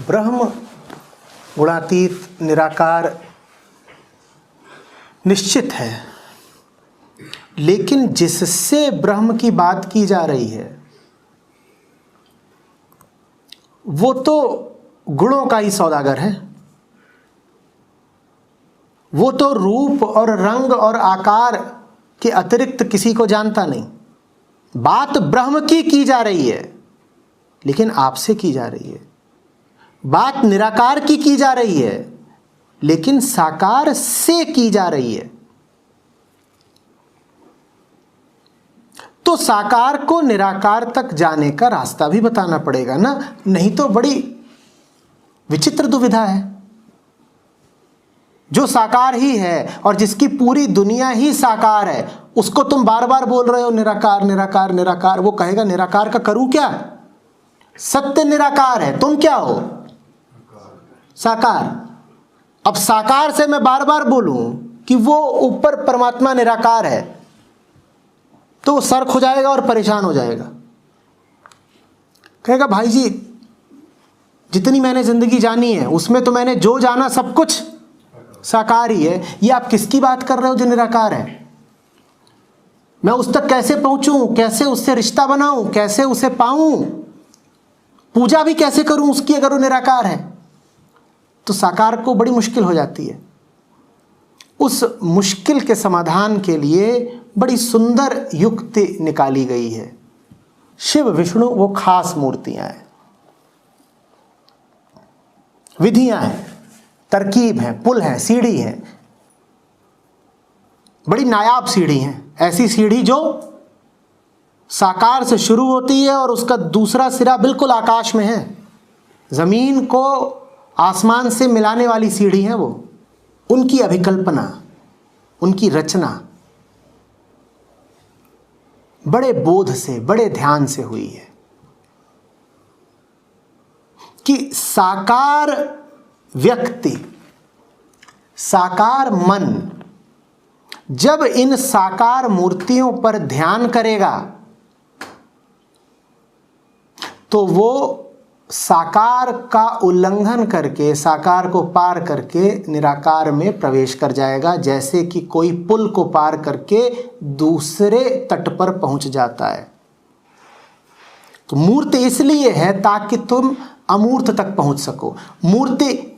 ब्रह्म गुणातीत निराकार निश्चित है, लेकिन जिससे ब्रह्म की बात की जा रही है वो तो गुणों का ही सौदागर है, वो तो रूप और रंग और आकार के अतिरिक्त किसी को जानता नहीं। बात ब्रह्म की जा रही है, लेकिन आपसे की जा रही है। बात निराकार की जा रही है, लेकिन साकार से की जा रही है। तो साकार को निराकार तक जाने का रास्ता भी बताना पड़ेगा ना, नहीं तो बड़ी विचित्र दुविधा है। जो साकार ही है और जिसकी पूरी दुनिया ही साकार है, उसको तुम बार बार बोल रहे हो निराकार निराकार निराकार। वो कहेगा निराकार का करूं क्या? सत्य निराकार है, तुम क्या हो? साकार। अब साकार से मैं बार बार बोलूं कि वो ऊपर परमात्मा निराकार है, तो वो सर्क हो जाएगा और परेशान हो जाएगा। कहेगा भाई जी, जितनी मैंने जिंदगी जानी है उसमें तो मैंने जो जाना सब कुछ साकार ही है। ये आप किसकी बात कर रहे हो जो निराकार है? मैं उस तक कैसे पहुंचूं, कैसे उससे रिश्ता बनाऊं, कैसे उसे पाऊं, पूजा भी कैसे करूं उसकी अगर वो निराकार है? तो साकार को बड़ी मुश्किल हो जाती है। उस मुश्किल के समाधान के लिए बड़ी सुंदर युक्ति निकाली गई है। शिव विष्णु वो खास मूर्तियां हैं, विधियां हैं, तरकीब है, पुल है, सीढ़ी है, बड़ी नायाब सीढ़ी है। ऐसी सीढ़ी जो साकार से शुरू होती है और उसका दूसरा सिरा बिल्कुल आकाश में है। जमीन को आसमान से मिलाने वाली सीढ़ी है वो। उनकी अभिकल्पना, उनकी रचना बड़े बोध से, बड़े ध्यान से हुई है कि साकार व्यक्ति, साकार मन जब इन साकार मूर्तियों पर ध्यान करेगा तो वो साकार का उल्लंघन करके, साकार को पार करके निराकार में प्रवेश कर जाएगा, जैसे कि कोई पुल को पार करके दूसरे तट पर पहुंच जाता है। तो मूर्ति इसलिए है ताकि तुम अमूर्त तक पहुंच सको। मूर्ति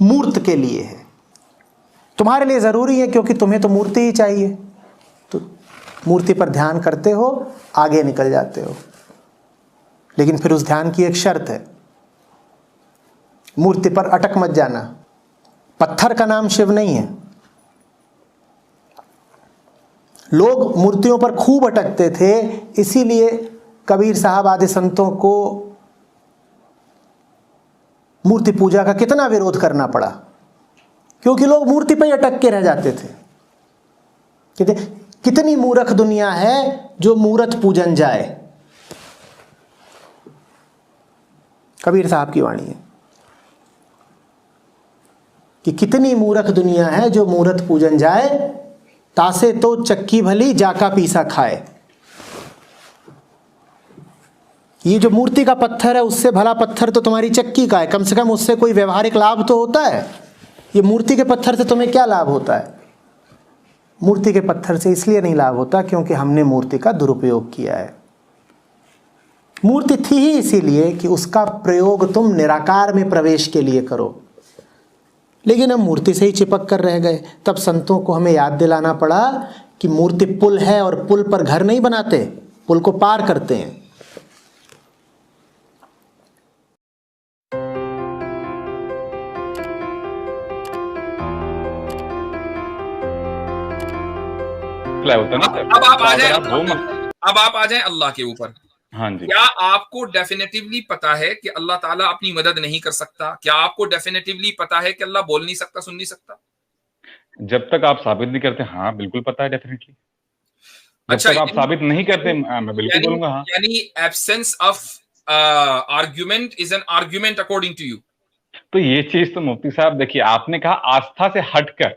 मूर्त के लिए है, तुम्हारे लिए जरूरी है, क्योंकि तुम्हें तो मूर्ति ही चाहिए। तो मूर्ति पर ध्यान करते हो, आगे निकल जाते हो। लेकिन फिर उस ध्यान की एक शर्त है, मूर्ति पर अटक मत जाना। पत्थर का नाम शिव नहीं है। लोग मूर्तियों पर खूब अटकते थे, इसीलिए कबीर साहब आदि संतों को मूर्ति पूजा का कितना विरोध करना पड़ा, क्योंकि लोग मूर्ति पर ही अटक के रह जाते थे। कहते कितनी मूर्ख दुनिया है जो मूर्त पूजन जाए। कबीर साहब की वाणी है कि कितनी मूर्ख दुनिया है जो मूर्त पूजन जाए, तासे तो चक्की भली जाका पीसा खाए। ये जो मूर्ति का पत्थर है, उससे भला पत्थर तो तुम्हारी चक्की का है, कम से कम उससे कोई व्यवहारिक लाभ तो होता है। ये मूर्ति के पत्थर से तुम्हें क्या लाभ होता है? मूर्ति के पत्थर से इसलिए नहीं लाभ होता क्योंकि हमने मूर्ति का दुरुपयोग किया है। मूर्ति थी ही इसीलिए कि उसका प्रयोग तुम निराकार में प्रवेश के लिए करो, लेकिन हम मूर्ति से ही चिपक कर रह गए। तब संतों को हमें याद दिलाना पड़ा कि मूर्ति पुल है, और पुल पर घर नहीं बनाते, पुल को पार करते हैं। अब आप आ जाएं अल्लाह के ऊपर। हाँ जी। क्या आपको डेफिनेटिवली पता है कि अल्लाह ताला अपनी मदद नहीं कर सकता? क्या आपको डेफिनेटिवली पता है कि अल्लाह बोल नहीं सकता, सुन नहीं सकता? जब तक आप साबित नहीं करते, हाँ बिल्कुल पता है डेफिनेटली। जब अच्छा, तक आप साबित नहीं करते, मैं बिल्कुल बोलूंगा हाँ। यानी absence of argument is an argument according to you. तो ये चीज तो मुफ्ती साहब देखिए, आपने कहा आस्था से हटकर,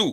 2,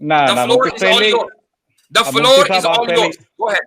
the floor is all yours. Go ahead.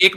1